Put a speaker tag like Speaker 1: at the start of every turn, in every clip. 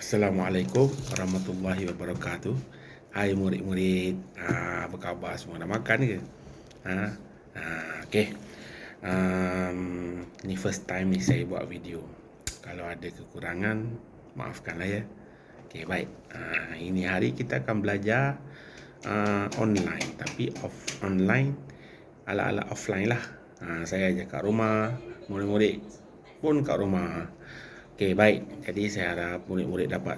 Speaker 1: Assalamualaikum warahmatullahi wabarakatuh. Hai murid-murid, apa khabar semua? Dah makan ke? Ha? Okey. Ni first time ni saya buat video. Kalau ada kekurangan, maafkanlah ya. Okey, baik. Ini hari kita akan belajar online, tapi online ala-ala offline lah. Saya aja kat rumah, murid-murid pun kat rumah. Okey, baik. Jadi saya harap murid-murid dapat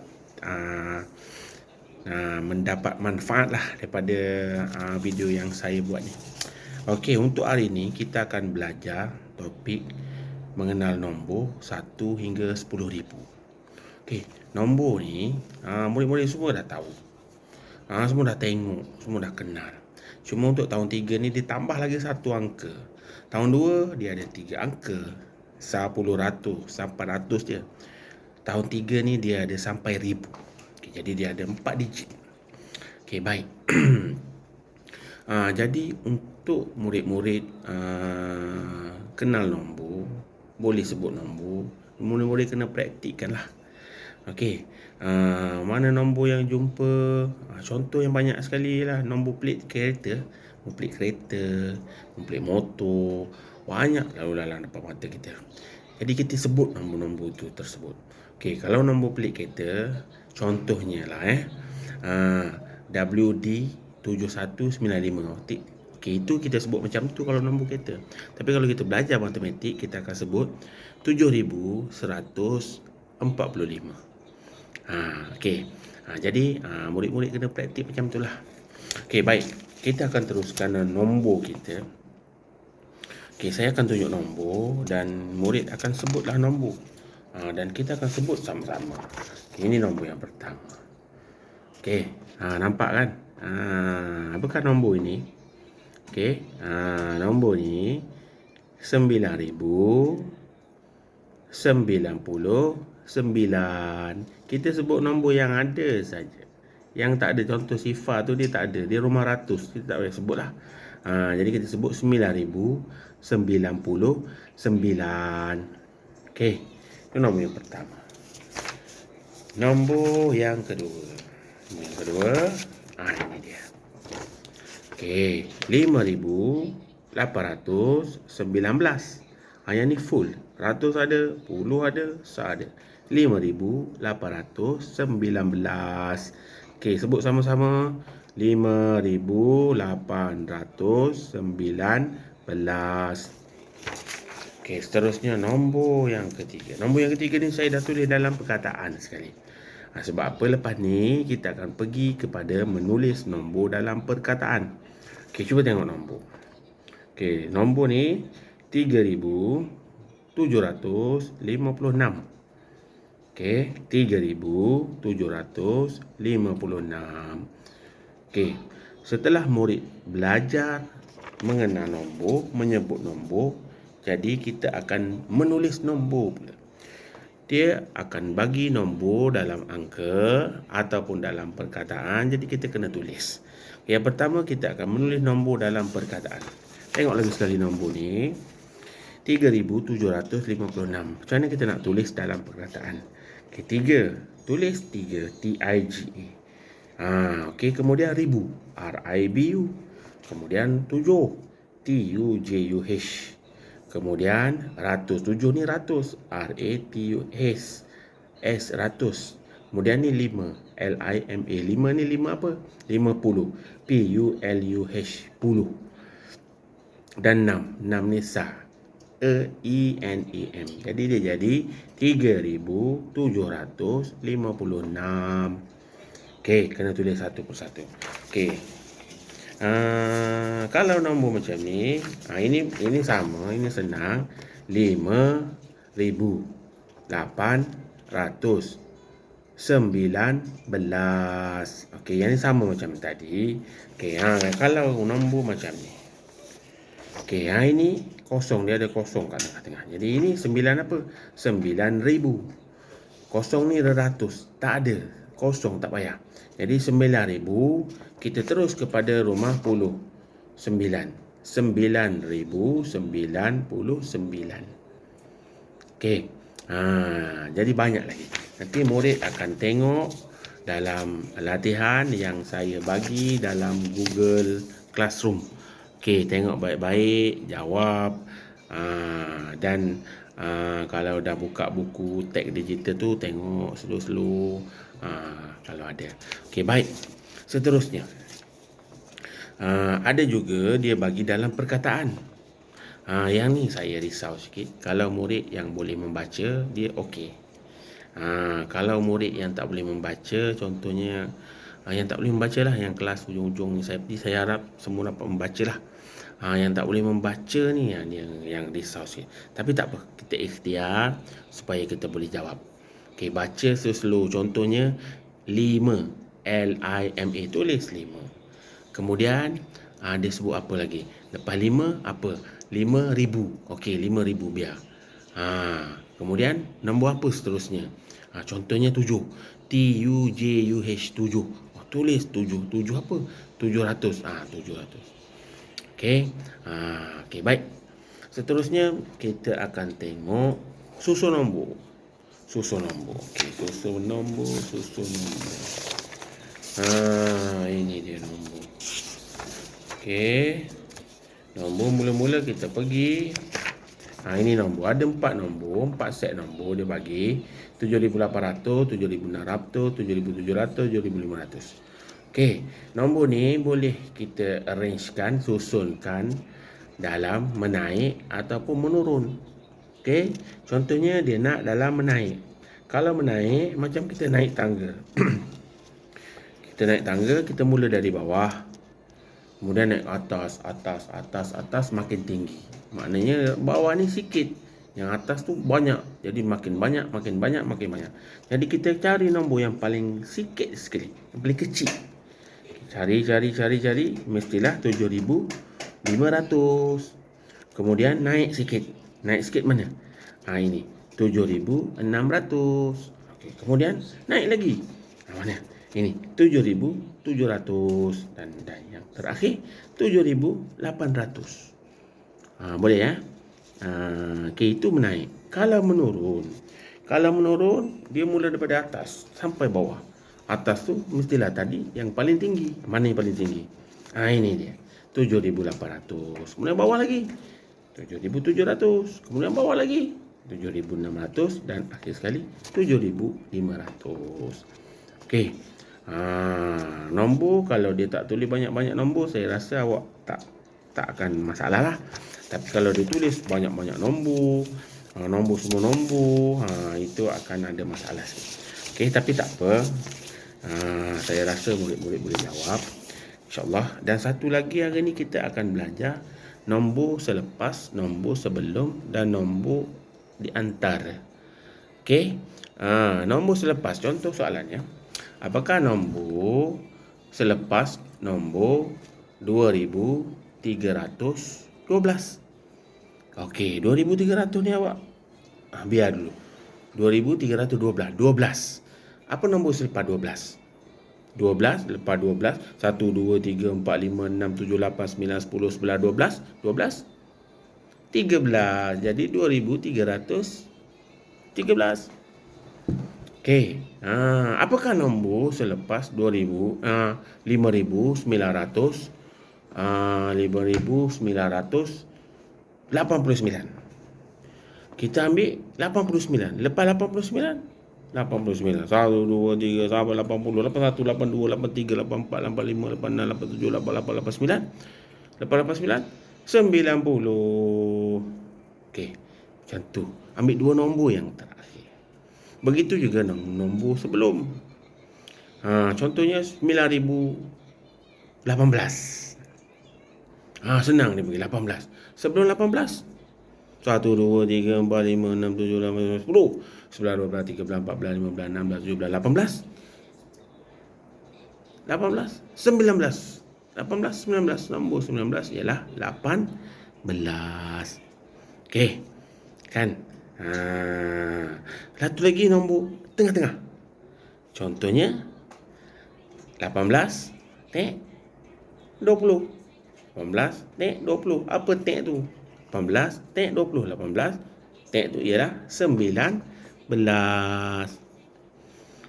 Speaker 1: mendapat manfaat lah daripada video yang saya buat ni. Okey, untuk hari ni kita akan belajar topik mengenal nombor 1 hingga 10,000. Okey, nombor ni murid-murid semua dah tahu. Semua dah tengok, semua dah kenal. Cuma untuk tahun 3 ni ditambah lagi satu angka. Tahun 2 dia ada 3 angka. 10 ratus sampai ratus dia. Tahun 3 ni dia ada sampai ribu. Okay, jadi dia ada 4 digit. Okey, baik. Jadi untuk murid-murid kenal nombor, boleh sebut nombor, murid-murid kena praktikkan lah. Okey, mana nombor yang jumpa, contoh yang banyak sekali lah, nombor plate kereta, nombor plate kereta, nombor plate motor, banyak lalu lalang depan mata kita. Jadi kita sebut nombor-nombor itu tersebut. Okey, kalau nombor plate kereta, contohnya lah WD 7195. Okey, itu kita sebut macam tu kalau nombor kereta. Tapi kalau kita belajar matematik, kita akan sebut 7145. Okey. Jadi murid-murid kena praktik macam itulah. Okey, baik. Kita akan teruskan nombor kita. Okey, saya akan tunjuk nombor dan murid akan sebutlah nombor. Dan kita akan sebut sama-sama. Okay, ini nombor yang pertama. Okey, nampak kan? Apakah nombor ini? Okey, nombor ni 9,099. Kita sebut nombor yang ada saja. Yang tak ada contoh sifar tu dia tak ada. Dia rumah ratus. Kita tak boleh sebut lah. Jadi kita sebut 9,099. Okey, itu nombor yang pertama. Nombor yang kedua. Ini dia. Okey, 5,819. Yang ni full. Ratus ada, puluh ada, sa ada. 5,819. Okey, sebut sama-sama. 5,819. Okey, seterusnya nombor yang ketiga. Nombor yang ketiga ni saya dah tulis dalam perkataan sekali. Sebab apa, lepas ni kita akan pergi kepada menulis nombor dalam perkataan. Okey, cuba tengok nombor. Okey, nombor ni 3,756. Okey, 3,756. Okey, setelah murid belajar mengenal nombor, menyebut nombor, jadi kita akan menulis nombor pula. Dia akan bagi nombor dalam angka ataupun dalam perkataan, jadi kita kena tulis. Yang pertama, kita akan menulis nombor dalam perkataan. Tengok lagi sekali nombor ni, 3,756. Macam mana kita nak tulis dalam perkataan? Okey, 3. Tulis 3, T-I-G-A. Okey, kemudian ribu, R-I-B-U. Kemudian 7, T-U-J-U-H. Kemudian ratus, 7 ni ratus, R-A-T-U-S, S ratus. Kemudian ni 5, L-I-M-A. 5 ni 5 apa? 50, P-U-L-U-H, puluh. Dan 6 ni sah, E-I-N-A-M. Jadi dia jadi 3,756. Okey, kena tulis satu persatu. Okey. Kalau nombor macam ni, ini sama, ini senang. 5,819. Okey, yang ni sama macam tadi. Okey, kalau nombor macam ni. Okey, ini kosong, dia ada kosong kat tengah-tengah. Jadi ini 9 apa? 9,000. Kosong ni ratus, tak ada. Kosong, tak payah. Jadi 9,000, kita terus kepada rumah puluh. 9,099. Okey. Jadi banyak lagi. Nanti murid akan tengok dalam latihan yang saya bagi dalam Google Classroom. Okey, tengok baik-baik, jawab. Dan kalau dah buka buku teks digital tu, tengok slow-slow kalau ada. Okey, baik. Seterusnya, ada juga dia bagi dalam perkataan. Yang ni saya risau sikit. Kalau murid yang boleh membaca, dia okey. Kalau murid yang tak boleh membaca, contohnya yang tak boleh membaca lah, yang kelas ujung-ujung ni saya harap semua dapat membaca lah. Yang tak boleh membaca ni yang risau sikit. Tapi tak apa, kita ikhtiar supaya kita boleh jawab. Okey, baca slow. Contohnya 5, L-I-M-A, tulis 5. Kemudian dia sebut apa lagi? Lepas 5 apa? 5,000. Okey, 5,000 biar. Kemudian nombor apa seterusnya? Contohnya 7. T-U-J-U-H, 7. Tulis 7. 7 apa? 700. 700. Okey. Okey, baik. Seterusnya kita akan tengok susun nombor. Susun nombor. Okey, susun nombor. Ini dia nombor. Okey. Nombor mula-mula kita pergi. Ini nombor. Ada 4 nombor, 4 set nombor dia bagi. 7,800, 7,600, 7,700, 7,500. Okey, nombor ni boleh kita arrangekan, susunkan dalam menaik ataupun menurun. Okey, contohnya dia nak dalam menaik. Kalau menaik, macam kita naik tangga. Kita naik tangga, kita mula dari bawah. Kemudian naik atas, makin tinggi. Maknanya bawah ni sikit, yang atas tu banyak. Jadi makin banyak. Jadi kita cari nombor yang paling sikit sekali, yang paling kecil. Cari, mestilah 7,500. Kemudian naik sikit. Naik sikit mana? Ini 7,600. Okey, kemudian naik lagi. Mana? Ini 7,700 dan yang terakhir 7,800. Boleh ya? Okey, itu menaik. Kalau menurun, dia mula daripada atas sampai bawah. Atas tu mestilah tadi yang paling tinggi. Mana yang paling tinggi? Ini dia. 7,800. Kemudian bawah lagi 7,700. Kemudian bawah lagi 7,600 dan akhir sekali 7,500. Okey. Nombor kalau dia tak tulis banyak-banyak nombor, saya rasa awak tak akan masalah lah. Tapi kalau dia tulis banyak-banyak nombor, semua nombor, itu akan ada masalah sikit. Okey, tapi tak apa. Saya rasa murid-murid boleh jawab, InsyaAllah. Dan satu lagi hari ni kita akan belajar nombor selepas, nombor sebelum dan nombor di antara. Okey. Nombor selepas, contoh soalannya. Apakah nombor selepas nombor 2,312? Okey, 2,300 ni awak biar dulu. 2,312. 12. Apa nombor selepas 12? 12, lepas 12, 1, 2, 3, 4, 5, 6, 7, 8, 9, 10, 11, 12. 12? 13. Jadi 2,313. Okey. Apakah nombor selepas 5,989? Kita ambil 89. Lepas 89? 89. 1, 2, 3, sampai 80. Lepas 1, 82, 83, 84, 85, 86, 87, 88, 89. Lepas 89? 90. Okey. Macam tu. Ambil 2 nombor yang terakhir. Begitu juga nombor sebelum. Contohnya 9,018. Senang dia bagi 18. Sebelum 18? 1, 2, 3, 4, 5, 6, 7, 8, 9, 10. 11, 12, 13, 14, 15, 16, 17, 18. 18, 19. 18, 19. Nombor 19 ialah 18. Okey. Kan? Satu lagi nombor tengah-tengah. Contohnya 18 tek 20. 18 tek 20. Apa tek tu? 18 tek 20. 18 tek tu ialah 19.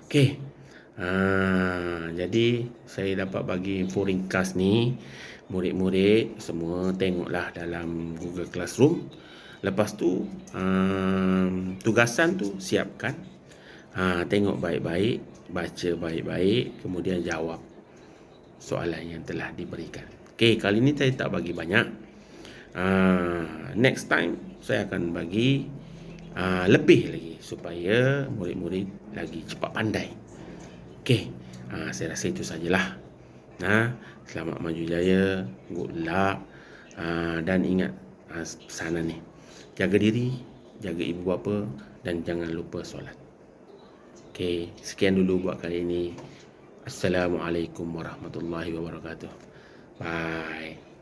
Speaker 1: Okey. Jadi saya dapat bagi info ringkas ni. Murid-murid semua tengoklah dalam Google Classroom. Lepas tu tugasan tu siapkan. Tengok baik-baik, baca baik-baik, kemudian jawab soalan yang telah diberikan. Okey, kali ni saya tak bagi banyak. Next time saya akan bagi lebih lagi supaya murid-murid lagi cepat pandai. Okey, saya rasa itu sajalah. Selamat maju jaya, good luck, dan ingat pesanan ni. Jaga diri, jaga ibu bapa dan jangan lupa solat. Okey, sekian dulu buat kali ini. Assalamualaikum warahmatullahi wabarakatuh. Bye.